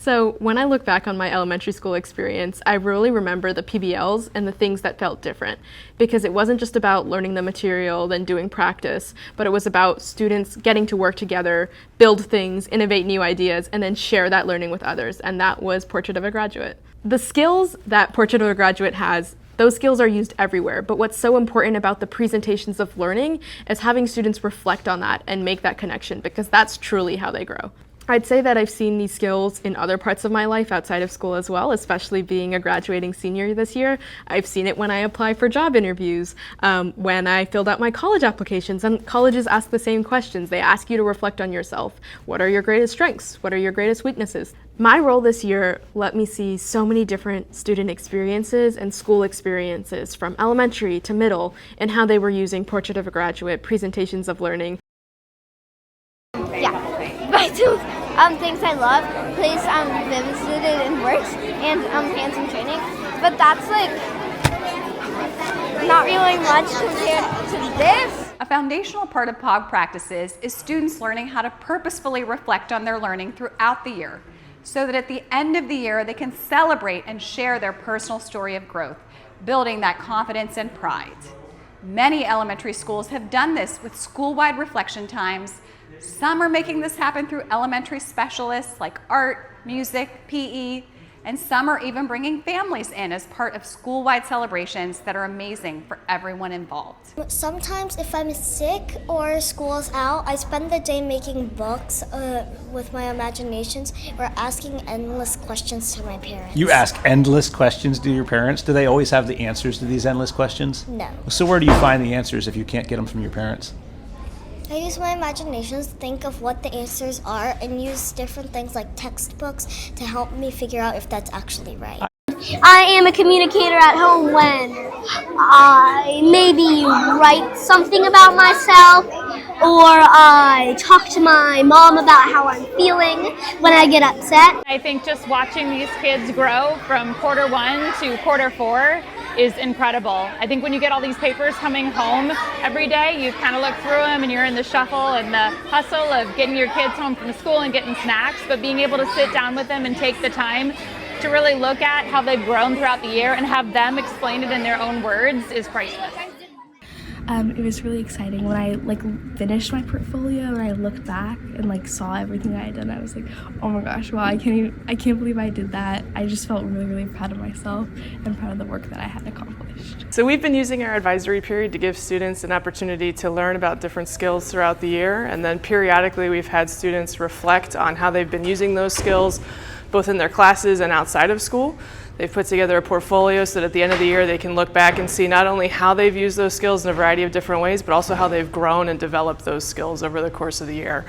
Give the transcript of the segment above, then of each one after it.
So when I look back on my elementary school experience, I really remember the PBLs and the things that felt different, because it wasn't just about learning the material, then doing practice, but it was about students getting to work together, build things, innovate new ideas, and then share that learning with others. And that was Portrait of a Graduate. The skills that Portrait of a Graduate has, those skills are used everywhere, but what's so important about the presentations of learning is having students reflect on that and make that connection, because that's truly how they grow. I'd say that I've seen these skills in other parts of my life outside of school as well, especially being a graduating senior this year. I've seen it when I apply for job interviews, when I filled out my college applications, and colleges ask the same questions. They ask you to reflect on yourself. What are your greatest strengths? What are your greatest weaknesses? My role this year let me see so many different student experiences and school experiences from elementary to middle, and how they were using Portrait of a Graduate, presentations of learning. Things I love, plays Vivid Student and Works, and hands-on training. But that's like not really much compared to this. A foundational part of POG practices is students learning how to purposefully reflect on their learning throughout the year, so that at the end of the year they can celebrate and share their personal story of growth, building that confidence and pride. Many elementary schools have done this with school-wide reflection times. Some are making this happen through elementary specialists like art, music, PE, and some are even bringing families in as part of school-wide celebrations that are amazing for everyone involved. Sometimes if I'm sick or school's out, I spend the day making books with my imaginations or asking endless questions to my parents. You ask endless questions to your parents? Do they always have the answers to these endless questions? No. So where do you find the answers if you can't get them from your parents? I use my imaginations to think of what the answers are and use different things like textbooks to help me figure out if that's actually right. I am a communicator at home when I maybe write something about myself, or I talk to my mom about how I'm feeling when I get upset. I think just watching these kids grow from quarter 1 to quarter 4 is incredible. I think when you get all these papers coming home every day, you kind of look through them and you're in the shuffle and the hustle of getting your kids home from school and getting snacks, but being able to sit down with them and take the time to really look at how they've grown throughout the year and have them explain it in their own words is priceless. It was really exciting when I finished my portfolio and I looked back and saw everything that I had done. I was like, oh my gosh, wow, I can't believe I did that. I just felt really, really proud of myself and proud of the work that I had accomplished. So we've been using our advisory period to give students an opportunity to learn about different skills throughout the year, and then periodically we've had students reflect on how they've been using those skills both in their classes and outside of school. They've put together a portfolio so that at the end of the year they can look back and see not only how they've used those skills in a variety of different ways, but also how they've grown and developed those skills over the course of the year.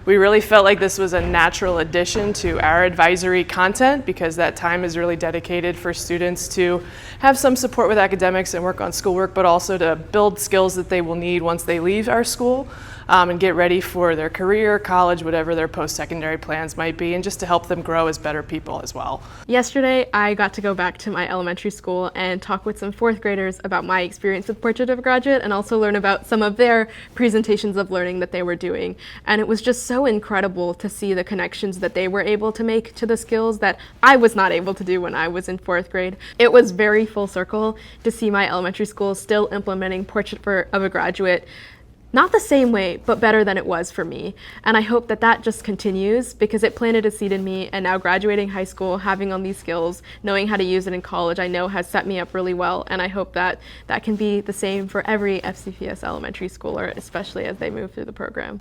We really felt like this was a natural addition to our advisory content, because that time is really dedicated for students to have some support with academics and work on schoolwork, but also to build skills that they will need once they leave our school and get ready for their career, college, whatever their post-secondary plans might be, and just to help them grow as better people as well. Yesterday, I got to go back to my elementary school and talk with some fourth graders about my experience with Portrait of a Graduate, and also learn about some of their presentations of learning that they were doing. And it was just so incredible to see the connections that they were able to make to the skills that I was not able to do when I was in fourth grade. It was very full circle to see my elementary school still implementing Portrait of a Graduate, not the same way, but better than it was for me. And I hope that that just continues, because it planted a seed in me, and now graduating high school, having on these skills, knowing how to use it in college, I know has set me up really well, and I hope that that can be the same for every FCPS elementary schooler, especially as they move through the program.